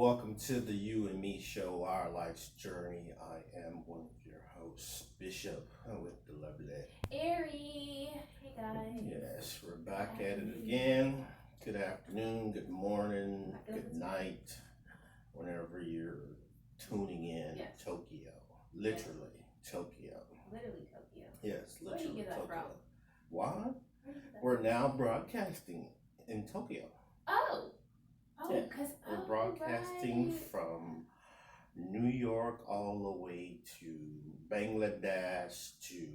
Welcome to the You and Me Show, Our Life's Journey. I am one of your hosts, Bishop, with the lovely Ari. Hey guys. Yes, we're back at it again. Good afternoon, good morning, good night, whenever you're tuning in. Yes. Tokyo, literally Tokyo. Literally Tokyo. Yes, Where do you literally get that Tokyo. from? Why? Where do you get that We're now broadcasting in Tokyo. Oh, Yeah, because we're broadcasting right. from New York all the way to Bangladesh to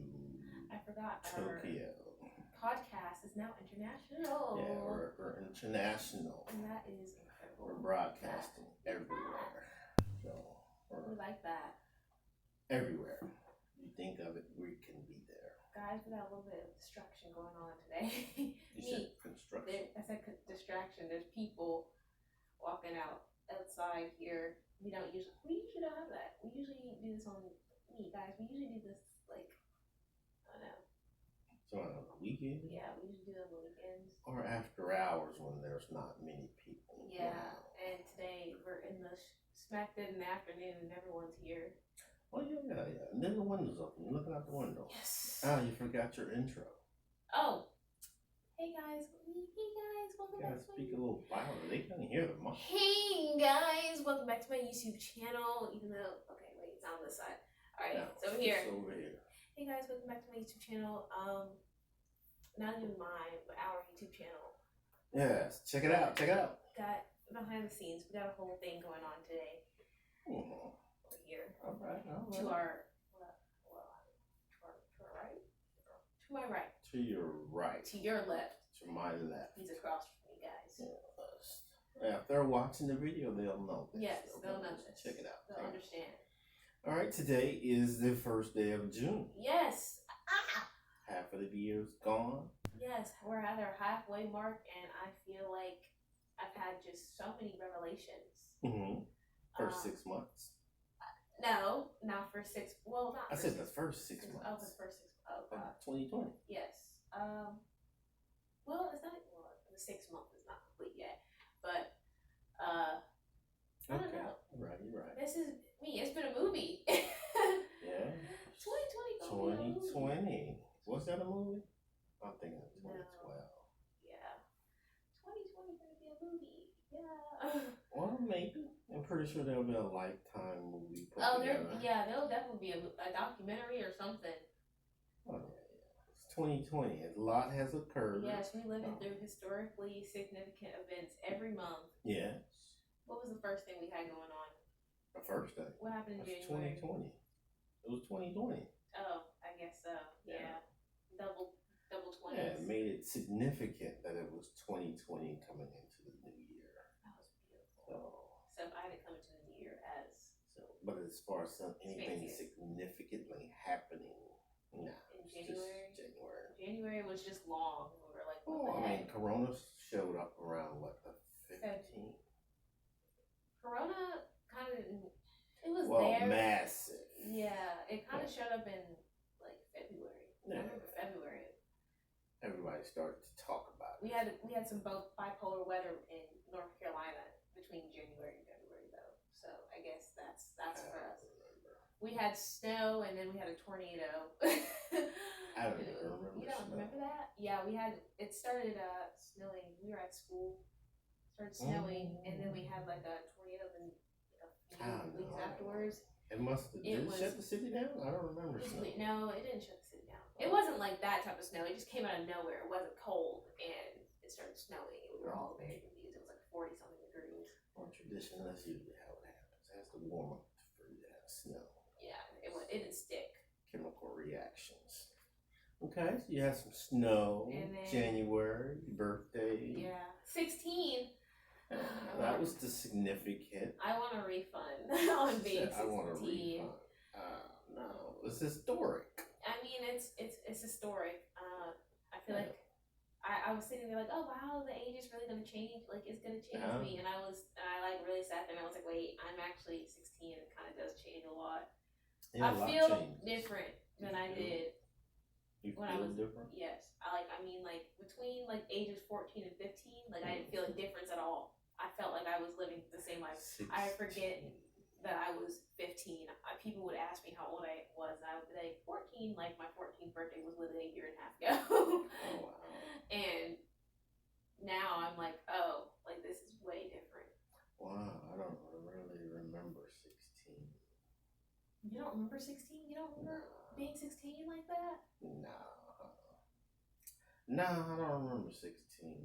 I forgot Tokyo. our podcast is now international. Yeah, we're international. And that is incredible. We're broadcasting everywhere. So We we're like that. everywhere. You think of it, we can be there. Guys, we got a little bit of distraction going on today. You said construction. I said distraction. There's people walking outside here. We usually don't have that. We usually do this on guys. We usually do this like, I don't know. So on the weekend? Yeah, we usually do it on the weekends. Or after hours when there's not many people. Yeah, around. and today we're in the smack dead in the afternoon and everyone's here. Oh yeah. And then the window's open. You're looking out the window. Yes. Ah, you forgot your intro. Oh. Hey guys, welcome You back gotta to speak a little louder. They can't hear the mic. Hey guys, welcome back to my YouTube channel. Even though, okay, wait, it's on this side. All right, No, so here. it's over here. Hey guys, welcome back to my YouTube channel. Not even mine, but our YouTube channel. Yes, check it out. Check it out. Got behind the scenes. We got a whole thing going on today. Mhm. Over here. All right. To our right? To my right. To your right. To your left. To my left. He's across from me, guys. Yes. Yeah, if they're watching the video, they'll know this. Yes, they'll know this. Check it out. They'll understand. All right, today is the first day of June. Yes. Half of the year's gone. Yes, we're at our halfway mark, and I feel like I've had just so many revelations. Mm-hmm. First 6 months. No, not for 6. Well, not. I said the first 6 months. Oh, the first 6. Oh, God. 2020. Yes. Well, it's not. Well, the 6 month is not complete yet, but I don't know. Right, you're right. This is me. It's been a movie. Yeah. 2020. 2020. Was that a movie? I'm thinking of 2012. Yeah. 2020 gonna be a movie. Yeah. Well, maybe. I'm pretty sure there'll be a Lifetime movie put together. There'll definitely be a documentary or something. Oh, yeah. It's 2020. A lot has occurred. Yes, we're living through historically significant events every month. Yes. What was the first thing we had going on? The first day. What happened in That's January? 2020. It was 2020. Oh, I guess so. Yeah. Double 20s. Yeah, it made it significant that it was 2020 coming into the new year. That was beautiful. So I had it coming to the new year as. But as far as anything Fancier. significantly happening, no. In January? January. January was just long. We were like, what Oh, the I mean, heck? Corona showed up around what, the 15th? Corona kind of, it was Well, there. massive. Yeah, it kind of showed up in like February. Yeah. I remember February. Everybody started to talk about it. We had some both bipolar weather in North Carolina between January and February though. So I guess that's for us. Remember. We had snow and then we had a tornado. I don't even remember. You don't remember that? Yeah, it started snowing. We were at school. Started snowing and then we had like a tornado and a few weeks afterwards. It must have. Did it shut the city down? I don't remember. No, it didn't shut the city down. It wasn't like that type of snow. It just came out of nowhere. It wasn't cold, and it started snowing. And we were all very confused. It was like 40-something degrees. Well, tradition, that's usually how it happens. It has to warm up for you to have snow. Yeah, it didn't stick. Chemical reactions. Okay, so you had some snow. And then, January, your birthday. Yeah, 16. That was the significant. I want a refund on being 16. I want a refund. No, it's historic. I mean, it's historic. I feel like I was sitting there like, oh wow, the age is really gonna change. Like it's gonna change me, and I like really sat there and I was like, wait, I'm actually 16. It kind of does change a lot. Yeah, I feel different than I did. You when feel I was different? Yes, I mean like between like ages 14 and 15, like I didn't feel a difference at all. I felt like I was living the same life. I forget 16. that I was 15. People would ask me how old I was, and I would be like 14. Like my 14th birthday was literally a year and a half ago. Oh wow. And now I'm like, oh, like this is way different. Wow, I don't really remember 16. You don't remember 16? You don't remember being 16 like that? No, I don't remember 16.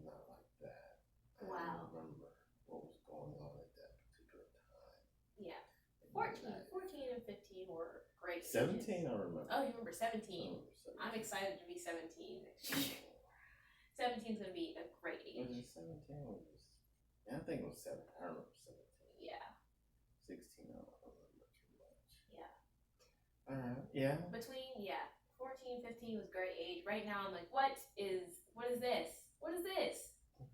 Not like that. Wow. I don't remember what was going on at that particular time. Yeah. in my 14 life. and 15 were great. 17, ages. I remember. Oh, you remember 17? I remember 17. I'm excited to be 17 next year. 17 is going to be a great age. Was it 17? I think it was 7. I remember 17. Yeah. 16, I don't remember too much. Yeah. Alright, yeah. Between, 14, 15 was a great age. Right now, I'm like, what is this? What is this?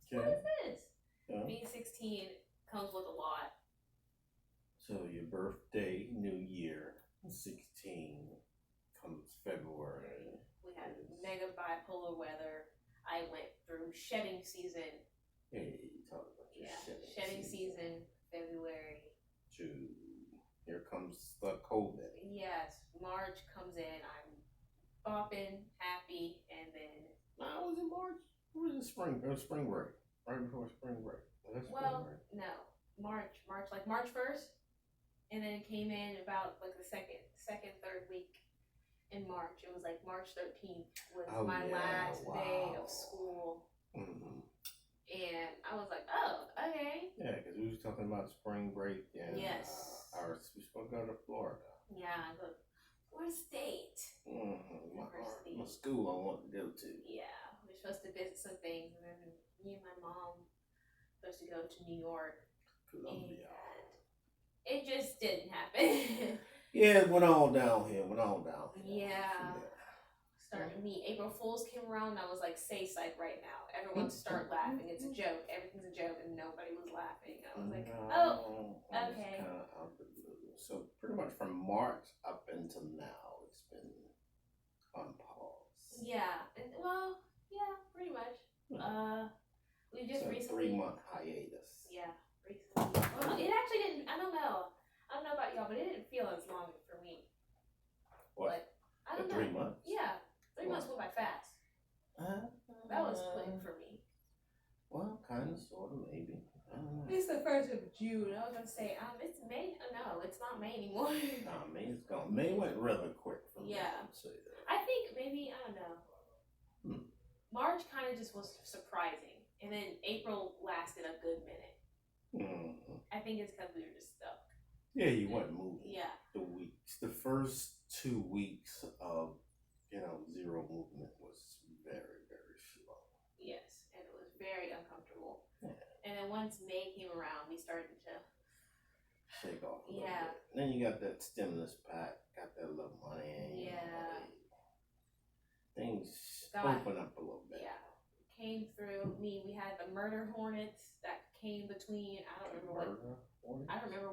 Okay. What is this? Yeah. Being 16 comes with a lot. So your birthday, New Year, 16 comes February. We had mega bipolar weather. I went through shedding season. Hey, you talk about your shedding season, February. June. Here comes the COVID. Yes, March comes in. I'm bopping, happy, and then. No, it was in March. It was in spring. It was spring break. Right before spring break. Was that spring break? No, March, like March 1st, and then it came in about like the second, third week in March. It was like March 13th was my last day of school. Mm-hmm. And I was like, oh, okay. Yeah, because we was talking about spring break and yes. We were supposed to go to Florida. Yeah, but Florida State. Mm-hmm. My school I want to go to. Yeah, we're supposed to visit some things, and then me and my mom supposed to go to New York. Columbia. And it just didn't happen. Yeah, it went all downhill. Yeah. Started me. April Fools came around, and I was like, say psych right now. Everyone start laughing. It's a joke. Everything's a joke, and nobody was laughing. I was like, oh, okay. So pretty much from March up until now, it's been on pause. Yeah. Well, yeah, pretty much. We just recently 3-month hiatus. Yeah, recently. Well, it actually didn't. I don't know about y'all, but it didn't feel as long for me. What? But I don't know. 3 months? Yeah, 3 months went by fast. That was quick for me. Well, kind of, sort of, maybe. I don't know. It's the 1st of June. I was gonna say, it's May. No, it's not May anymore. Nah, May's gone. May went really quick for me. Yeah. I'd say that. I think maybe I don't know. March kind of just was surprising, and then April lasted a good minute. Mm-hmm. I think it's because we were just stuck. Yeah, you weren't moving. Yeah. The weeks, the first 2 weeks of zero movement was very, very slow. Yes, and it was very uncomfortable. Yeah. And then once May came around, we started to shake off a little Yeah. bit. Then you got that stimulus pack, got that little money. Yeah. Things God. open up a little bit. Yeah, came through me. We had the murder hornets that came between. I don't remember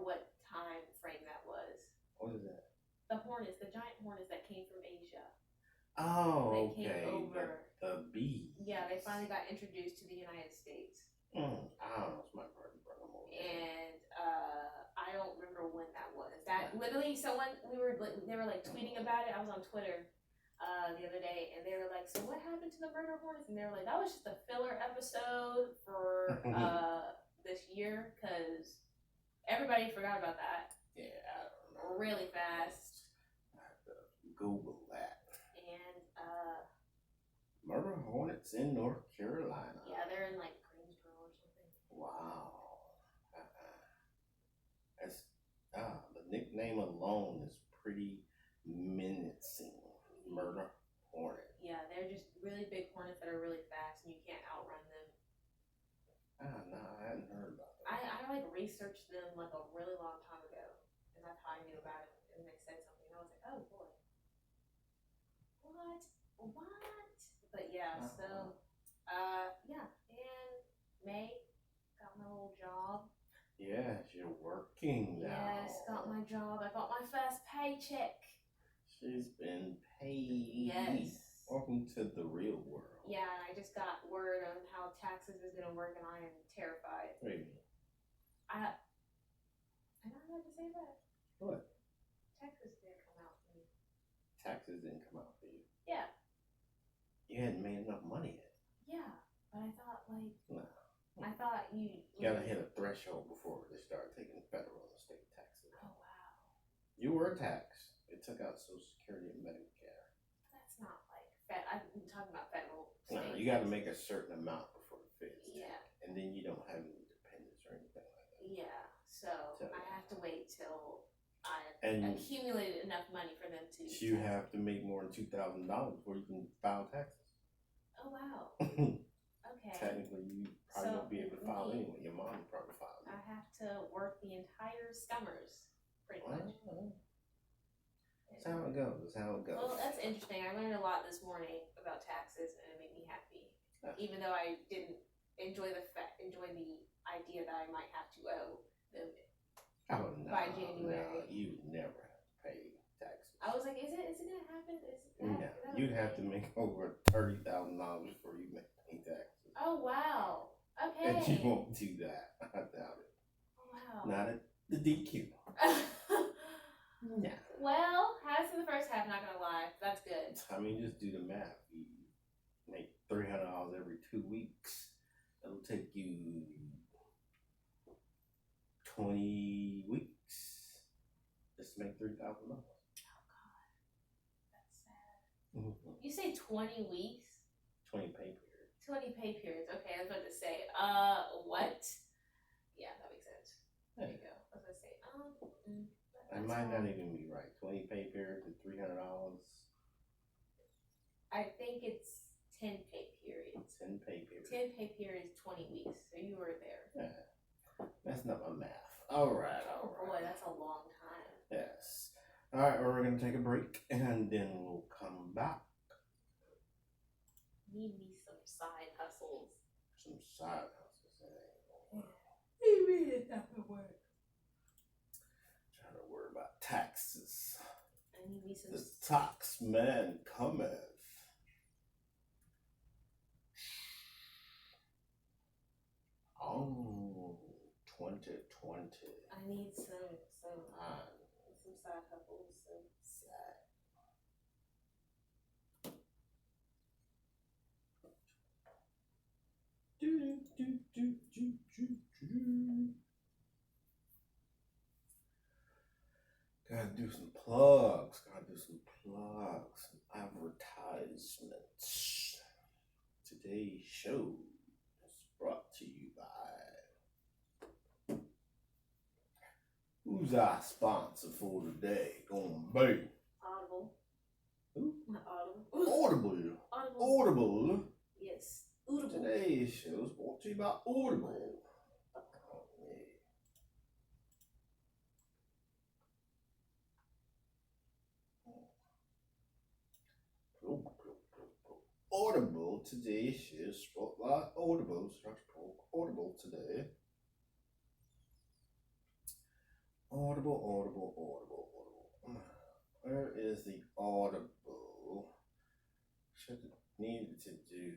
what time frame that was. What is that? The hornets, the giant hornets that came from Asia. Oh, They okay. came over. The bees. Yeah, they finally got introduced to the United States. I don't know. It's my brother brought them over. And I don't remember when that was. That literally, they were like tweeting about it. I was on Twitter the other day, and they were like, "So what happened to the murder hornets?" And they were like, "That was just a filler episode for this year because everybody forgot about that." Yeah, I don't know. Really fast. I have to Google that. And Murder hornets in North Carolina. yeah, they're in like Greensboro or something. Wow. That's the nickname alone is pretty menacing. Murder hornet. Yeah, they're just really big hornets that are really fast, and you can't outrun them. No, I hadn't heard about that. I like researched them like a really long time ago, and that's how I knew about it. And they said something, and I was like, oh boy, what? But yeah, so yeah, and May got my little job. Yes, you're working now. Yes, got my job. I got my first paycheck. She's been paid. Yes. Welcome to the real world. Yeah, and I just got word on how taxes is gonna work, and I am terrified. Wait a minute. am I allowed to say that? What? Taxes didn't come out for me. Taxes didn't come out for you. Yeah. You hadn't made enough money yet. Yeah, but I thought like No. I thought you You gotta hit a threshold before they start taking federal and state taxes. Oh wow. You were taxed. It took out Social Security and Medicare. That's not like I'm talking about federal. No, state you gotta taxes. make a certain amount before the feds. Yeah. And then you don't have any dependents or anything like that. Yeah. So So- I have to wait till I And accumulated enough money for them to. you have to make more than $2,000 before you can file taxes. Oh wow. Okay. Technically, you probably So, won't be able to file me- anyway. Your mom probably filed. I have to work the entire summers, pretty much. That's how it goes. That's how it goes. Well, that's interesting. I learned a lot this morning about taxes, and it made me happy. Even though I didn't enjoy the idea that I might have to owe them. Oh, no, by January. No, you would never have to pay taxes. I was like, is it gonna happen? No, you'd have to make over $30,000 before you pay taxes. Oh wow. Okay. And you won't do that. I doubt it. Oh, wow. Not at the DQ. No. Well, as for the first half, not gonna lie, that's good. I mean, just do the math. You make $300 every 2 weeks. It'll take you 20 weeks just to make $3,000. Oh god, that's sad. Mm-hmm. You say 20 weeks? 20 pay periods. 20 pay periods. Okay, I was about to say, what? Yeah, that makes sense. There you go. I was gonna say, I might not even be right. 20 pay periods at $300. I think it's 10 pay periods. 10 pay periods. 10 pay periods, 20 weeks. So you were there. Yeah. That's not my math. All right. Oh boy, that's a long time. Yes. All right, well, we're going to take a break and then we'll come back. Need me some side hustles. Some side hustles. Maybe it doesn't work. Trying to worry about taxes. I need me some. The tax man cometh. Oh, 2020. I need some Ah, side hustles. sad. Do, do, do, do, do, do. Gotta do some plugs. Some advertisements. Today's show is brought to you by. Who's our sponsor for today? Gonna be Audible. Who? Not Audible. Audible. Audible. Audible. Yes. Audible. Today's show is brought to you by Audible. Audible today's show is brought by Audible. Audible today. Audible. Where is the Audible? Should have needed to do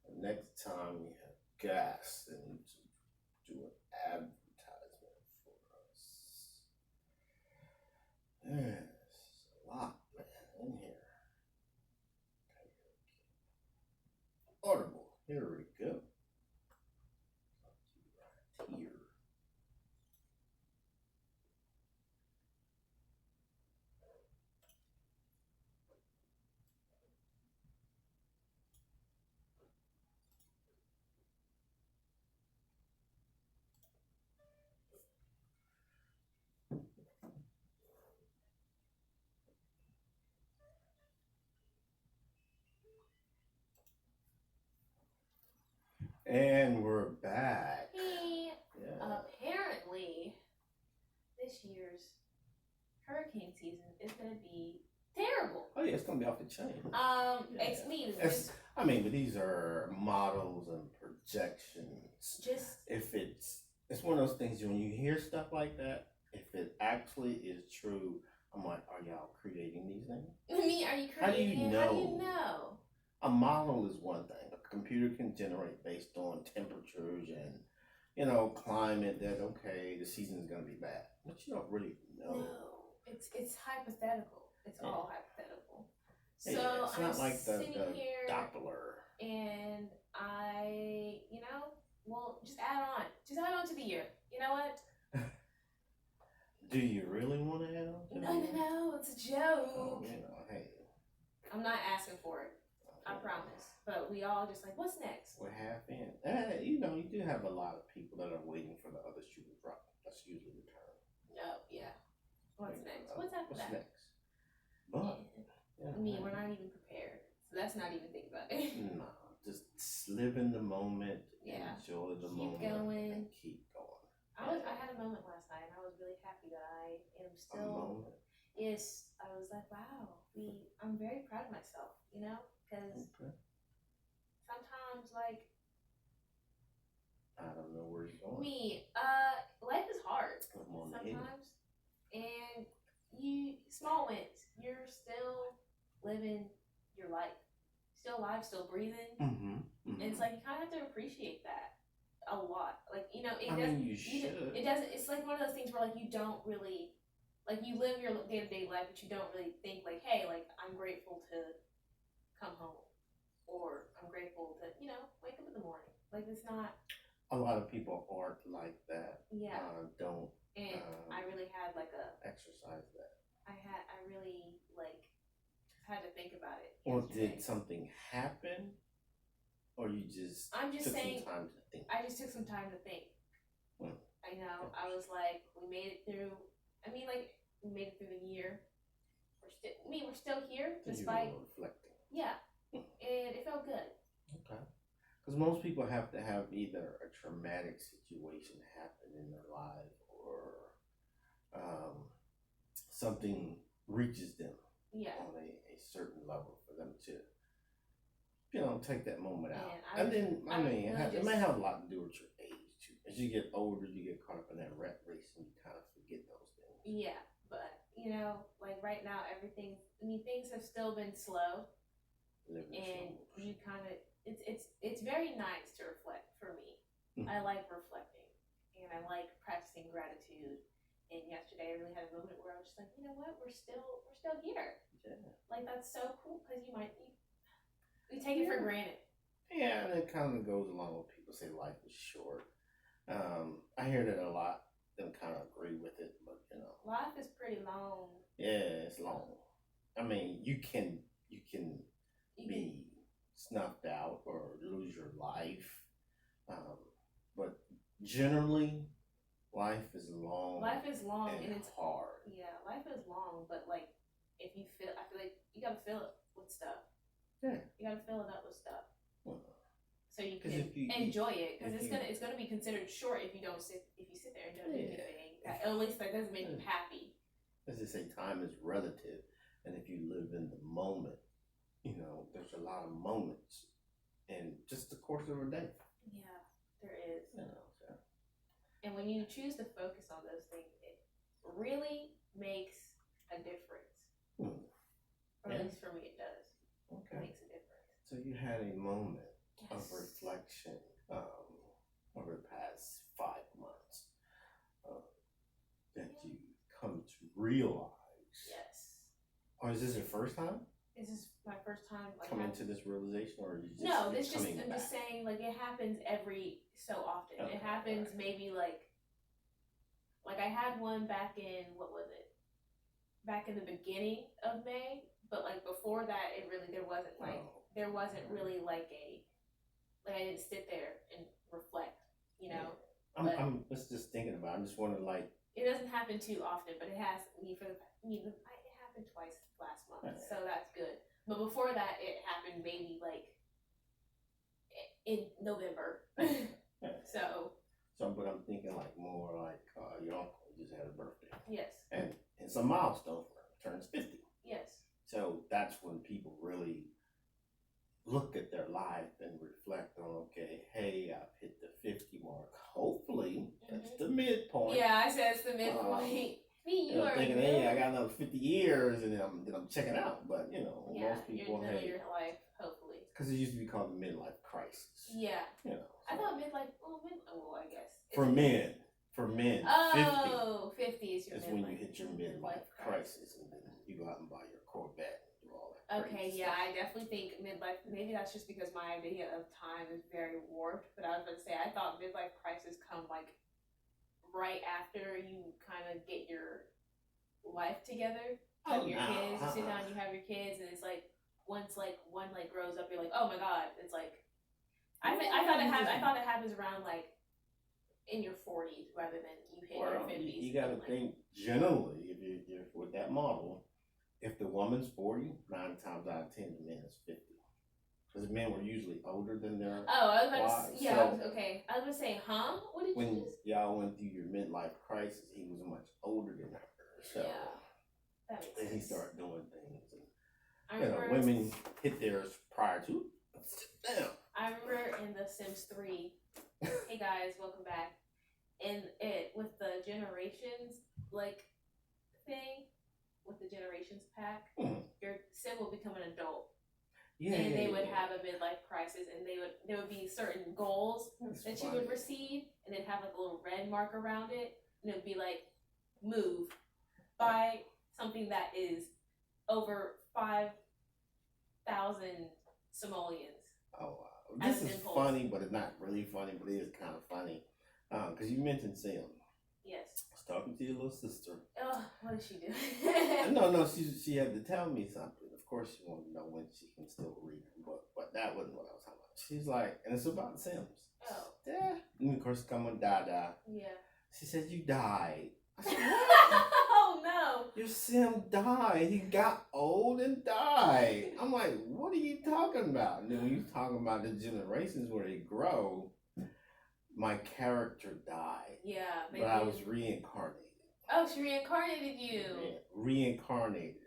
the next time we have guests and to do an advertisement for us. There's a lot, man, in here. Audible, here we go. Right here. And we're back. Hey, Yeah. apparently, this year's hurricane season is going to be terrible. Oh yeah, it's gonna be off the chain. It's me. I mean, but these are models and projections. Just If it's one of those things when you hear stuff like that, if it actually is true, I'm like, are y'all creating these things? me. Are you How do creating you it? How do you know? know? A model is one thing. A computer can generate based on temperatures and climate that okay, the season's gonna be bad, but you don't really know. No, it's hypothetical. It's Yeah. all hypothetical. Yeah, So it's I'm not like sitting the here Doppler. and well, just add on. Just add on to the year. You know what? Do you really want to add on to that? No, it's a joke. Oh, hey. I'm not asking for it. I promise. But we all just like, what's next? We're half in. You do have a lot of people that are waiting for the other shoe to drop. That's usually the term. Oh, yeah. What's next? What's after What's that? next? But, we're not even prepared. So let's not even think about it. No, just live in the moment. Yeah. Enjoy the Keep moment. going. And keep going. I had a moment last night, and I was really happy that I am still. A moment. Yes, I was like, wow, I'm very proud of myself, because sometimes, like, I don't know where you're going. Life is hard Sometimes, and small wins. You're still living your life, still alive, still breathing, and it's like you kind of have to appreciate that a lot. Like it doesn't. You should. It doesn't. It's like one of those things where like you don't really. Like you live your day-to-day life, but you don't really think like, hey, like I'm grateful to come home, or I'm grateful to, wake up in the morning. Like it's not. A lot of people aren't like that. Yeah. Don't. And I really had like exercise that. I really like had to think about it. Or did something happen, or you just? I'm just took saying. Some time to think. I just took some time to think. I know. I was like, we made it through. I mean, like, we made it through the year. We're still here, despite. You were reflecting. Yeah, and it felt good. Okay. Because most people have to have either a traumatic situation happen in their life, or something reaches them on a certain level for them to, take that moment out. It might have a lot to do with your age too. As you get older, you get caught up in that rat race, and you kind of forget those things. Yeah, but like right now, things have still been slow, and you kind of it's very nice to reflect for me. I like reflecting, and I like practicing gratitude. And yesterday, I really had a moment where I was just like, you know what, we're still here. Yeah. Like that's so cool because we take it for granted. Yeah, and it kind of goes along with people say life is short. I hear that a lot. Don't kind of agree with it, but life is pretty long. Yeah, it's long. I mean, you can be snuffed out or lose your life, but generally, life is long. Life is long and it's hard. Yeah, life is long, but like I feel like you gotta fill it with stuff. Yeah, you gotta fill it up with stuff. So you can you enjoy it, because it's gonna be considered short if you sit there and don't do anything. At least that doesn't make you happy. As they say, time is relative, and if you live in the moment, there's a lot of moments in just the course of a day. Yeah, there is. And when you choose to focus on those things, it really makes a difference. Or at least for me, it does. Okay. It makes a difference. So you had a moment of reflection over the past 5 months that you come to realize. Yes. Or is this your first time? This is my first time coming to this realization, or you just I'm just saying like it happens every so often. Okay, it happens maybe like I had one back in back in the beginning of May, but like before that there wasn't really like I didn't sit there and reflect, Yeah. I'm just thinking about it. I'm just wondering it doesn't happen too often, but it has it happened twice last month, so that's good. But before that, it happened maybe in November. But I'm thinking more your uncle just had a birthday. Yes. And it's a milestone for him. Turns 50. Yes. So that's when people really look at their life and reflect on, okay, hey, I've hit the 50 mark. Hopefully, that's the midpoint. Yeah, I said it's the midpoint. You are thinking, hey, I got another 50 years, and then I'm checking out. But most people, you're in your life, hopefully. Because it used to be called the midlife crisis. Yeah. So. I thought thought midlife. I guess For men. For men, 50 Oh, 50 is your is midlife. when you hit your midlife crisis, and then you go out and buy your Corvette and do all that. Okay, crazy yeah, stuff. I definitely think midlife. Maybe that's just because my idea of time is very warped. But I was going to say, I thought midlife crisis come like right after you kind of get your life together, have your kids, you sit down, you have your kids, and it's like once like one like grows up, you're like, oh my god, it's like I thought it happens around like in your 40s rather than you hit your 50s. You got to think generally if you're with that model. If the woman's 40, 9 times out of 10, the man is 50. Because men were usually older than their I was about wives. to, yeah, So okay. I was going to say, huh? What did you when just? y'all went through your midlife crisis, he was much older than her. So Yeah, that makes then sense. he started doing things. And, I remember, women hit theirs prior to. Sit down. I remember in The Sims 3, hey guys, welcome back. In it, with the generations, like, thing, with the generations pack, your sim will become an adult. Yeah, and they would have a midlife crisis, and there would be certain goals that you would receive, and then have like a little red mark around it, and it would be like, move, buy something that is over 5,000 simoleons. Oh wow, this is funny, but it's not really funny, but it is kind of funny, because you mentioned Sim. Yes. I was talking to your little sister. Oh, what did she do? No, she had to tell me something. Of course, she wanted to know when she can still read, but that wasn't what I was talking about. She's like, and it's about Sims. Oh. Yeah. And of course, come on, Dada. Yeah. She said you died. I said, oh no. Your Sim died. He got old and died. I'm like, what are you talking about? And then when you talking about the generations where they grow, my character died. Yeah. But I was reincarnated. Oh, she reincarnated you. Reincarnated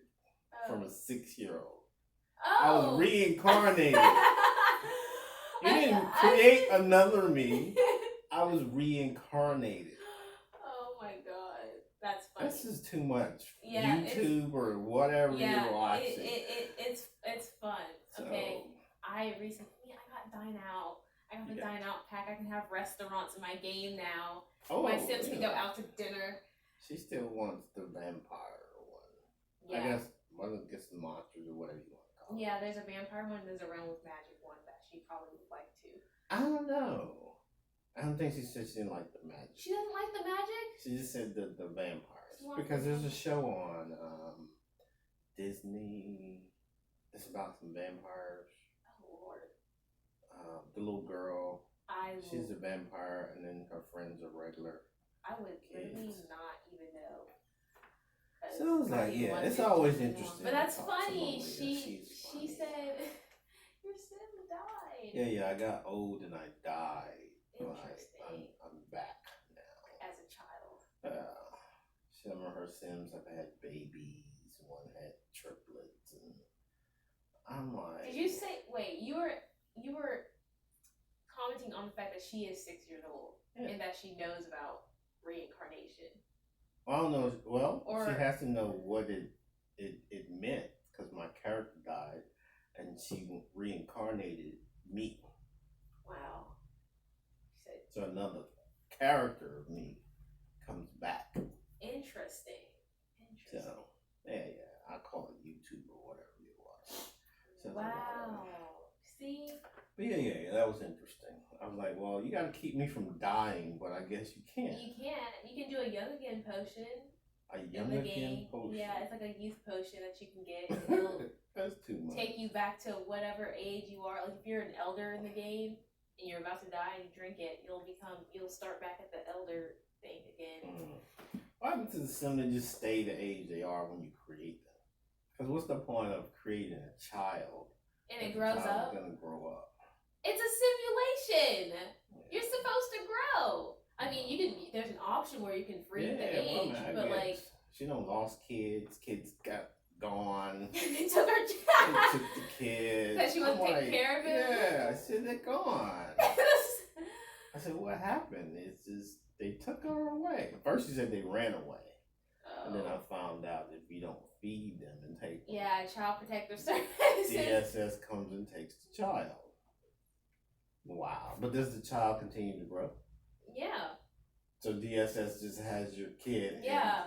from a 6-year-old. Oh. I was reincarnated. You didn't create another me. I was reincarnated. Oh my god, that's funny. This is too much. Yeah, YouTube or whatever you're watching. It's fun. So, okay, I recently got Dine Out. I got the Dine Out pack. I can have restaurants in my game now. My Sims can go out to dinner. She still wants the vampire one. Yeah. I guess the monsters or whatever you want to call it. Yeah, there's a vampire one. There's a Realm with Magic one that she probably would like too. I don't know. I don't think she said she didn't like the magic. She doesn't like the magic? She just said the vampires. Because there's a show on Disney. It's about some vampires. Oh Lord. The little girl. She's a vampire, and then her friends are regular. I would really not even know. So I was like, yeah, it's always interesting. But that's funny. She said, your Sim died. Yeah, I got old and I died. Interesting. I'm back now. As a child. Some of her Sims have had babies. One had triplets, and I'm like. Did you say? Wait, you were commenting on the fact that she is 6 years old and that she knows about reincarnation. I don't know. Well, she has to know what it meant because my character died, and she reincarnated me. Wow. So another character of me comes back. Interesting. So yeah, I call it YouTube or whatever it was. So wow. See. But yeah, that was interesting. I was like, well, you got to keep me from dying, but I guess you can't. You can't. You can do a young again potion. A young again potion? Yeah, it's like a youth potion that you can get. That's too much. Take you back to whatever age you are. Like if you're an elder in the game and you're about to die and you drink it, you'll start back at the elder thing again. What happens to the Sim that just stay the age they are when you create them? Because what's the point of creating a child? And it grows up? It's gonna grow up. It's a simulation. You're supposed to grow. I mean, there's an option where you can freeze the age, but like she done lost kids. Kids got gone. They took her child. They took the kids. That she was taking care of it. Yeah, I said they're gone. I said, what happened? It's just they took her away. First, she said they ran away, and then I found out if you don't feed them and take them, Child Protective Service. DSS comes and takes the child. Wow. But does the child continue to grow? Yeah. So DSS just has your kid Yeah.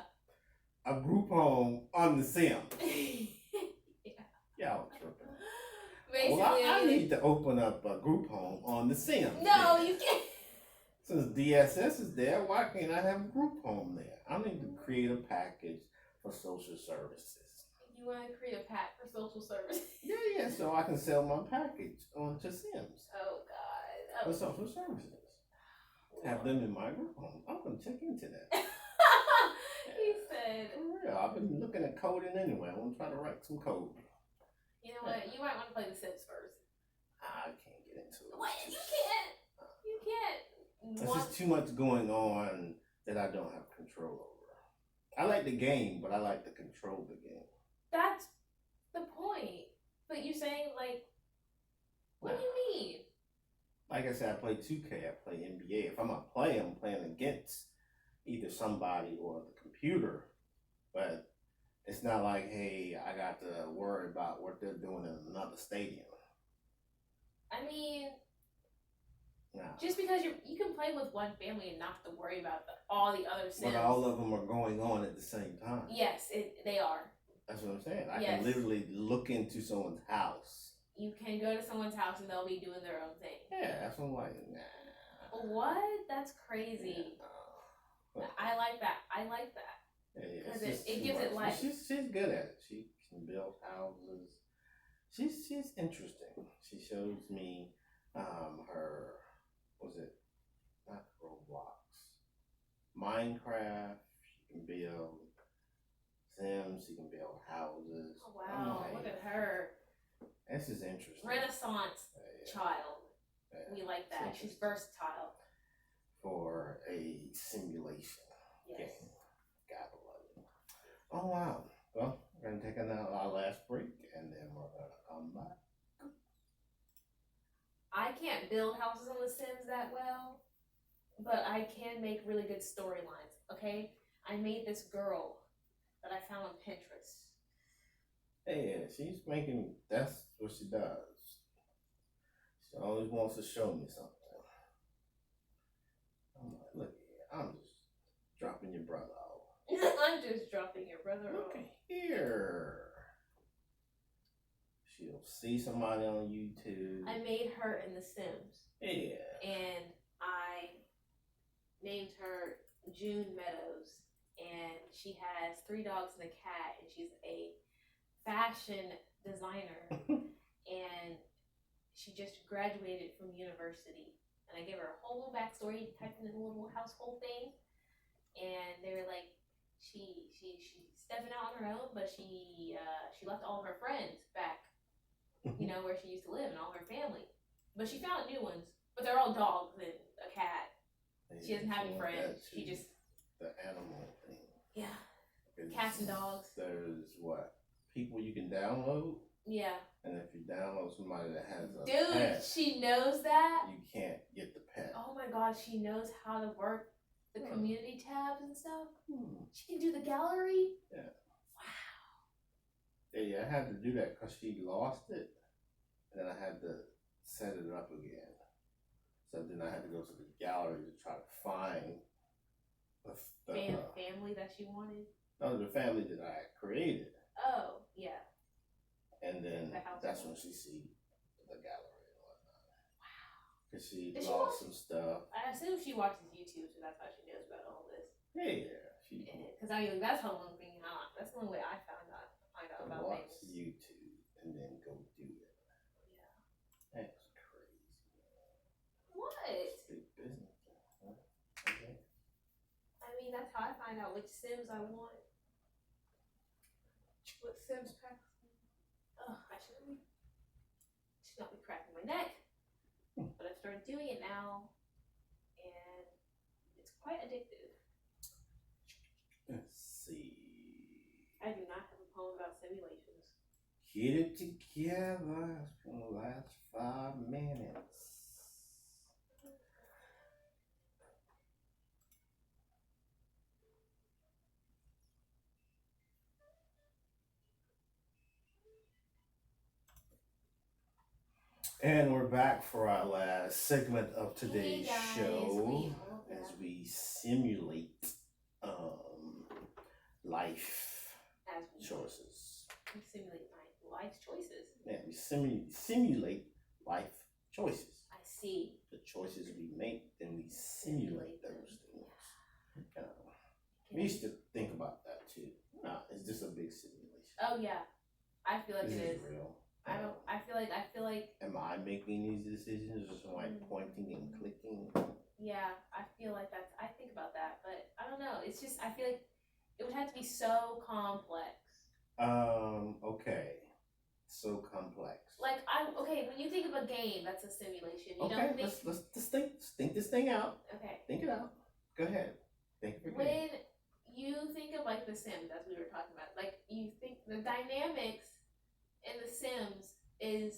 in a group home on The Sims. Yeah. Y'all tripping. Basically, Well, I need to open up a group home on The Sims. no, then. you can't. Since DSS is there, why can't I have a group home there? I need to create a package for social services. You want to create a pack for social service? Yeah, so I can sell my package on to Sims Oh God. for social services. Have them in my group home. I'm gonna check into that. He said. For real, I've been looking at coding anyway. I want to try to write some code. You know what? You might want to play The Sims first. I can't get into it. What? You can't. You can't. There's just too much going on that I don't have control over. I like the game, but I like to control the game. That's the point. But you're saying like, what do you mean? Like I said, I play 2K, I play NBA. If I'm gonna play, I'm playing against either somebody or the computer. But it's not like, hey, I got to worry about what they're doing in another stadium. I mean, Nah. just because you can play with one family and not have to worry about all the other Sims. But all of them are going on at the same time. Yes, they are. That's what I'm saying. I Yes. can literally look into someone's house. You can go to someone's house and they'll be doing their own thing. Yeah, that's what I'm like, nah. What? That's crazy. Yeah, I like that. I like that. yeah, Because it's just it too gives it much. life. She's good at it. She can build houses. She's interesting. She shows me her, was it not Roblox, Minecraft. She can build Sims. She can build houses. Oh, wow. I'm like, Look at her. this is interesting. Renaissance Yeah, child. yeah. We like that. It's She's interesting. versatile. For a simulation Yes. game. Gotta love it. Oh wow. Well, we're gonna take our last break and then we're gonna come back. I can't build houses on The Sims that well, but I can make really good storylines, okay? I made this girl that I found on Pinterest. Yeah, she's making, that's what she does. She always wants to show me something. I'm like, look here, I'm just dropping your brother off. I'm just dropping your brother Look off. here. She'll see somebody on YouTube. I made her in The Sims, Yeah. and I named her June Meadows, and she has 3 dogs and a cat, and she's a fashion designer, and she just graduated from university. And I gave her a whole little backstory, typed in a little household thing, and they were like, she's stepping out on her own, but she left all of her friends back, you know, where she used to live and all her family. But she found new ones, but they're all dogs and a cat. She doesn't have any friends. She just the animal thing. yeah, It's- cats and dogs. There's what people you can download, Yeah, and if you download somebody that has a dude, pet, she knows that. you can't get the pet. Oh my god, she knows how to work the Hmm. community tabs and stuff. Hmm. She can do the gallery. Yeah. Wow. Yeah, I had to do that because she lost it, and then I had to set it up again. So then I had to go to the gallery to try to find the Family that she wanted. the family that I had created, Oh, yeah. and then The house that's one. when she see the gallery and whatnot. Because she Did she lost watch- some stuff. I assume she watches YouTube, so that's how she knows about all this. Yeah, she Because I mean, that's her one thing. That's the only way I find out can about watch things. YouTube and then go do it. Yeah. That's crazy. What? It's big business. Huh? Okay. I mean, that's how I find out which Sims I want. What Sims packs? Oh, I should not be cracking my neck. But I've started doing it now, and it's quite addictive. Let's see. I do not have a poem about simulations. Get it together. It's gonna last 5 minutes. And we're back for our last segment of today's Hey guys, show welcome as back. we simulate life As we choices. simulate my life choices. Yeah, we simulate life choices. I see. The choices we make, then we simulate those things. We used to think about that too. Is this a big simulation? Oh yeah, I feel like Is it this is. real? I feel like. Am I making these decisions, or am I pointing and clicking? Yeah, I feel like that's. I think about that, but I don't know. It's just I feel like it would have to be so complex. Okay. So complex. Like okay. When you think of a game, that's a simulation. You Okay, don't think. let's think this thing out. Okay. Think it out. Go ahead. Think of a game. When you think of like The Sims, as we were talking about, like you think the dynamics in The Sims is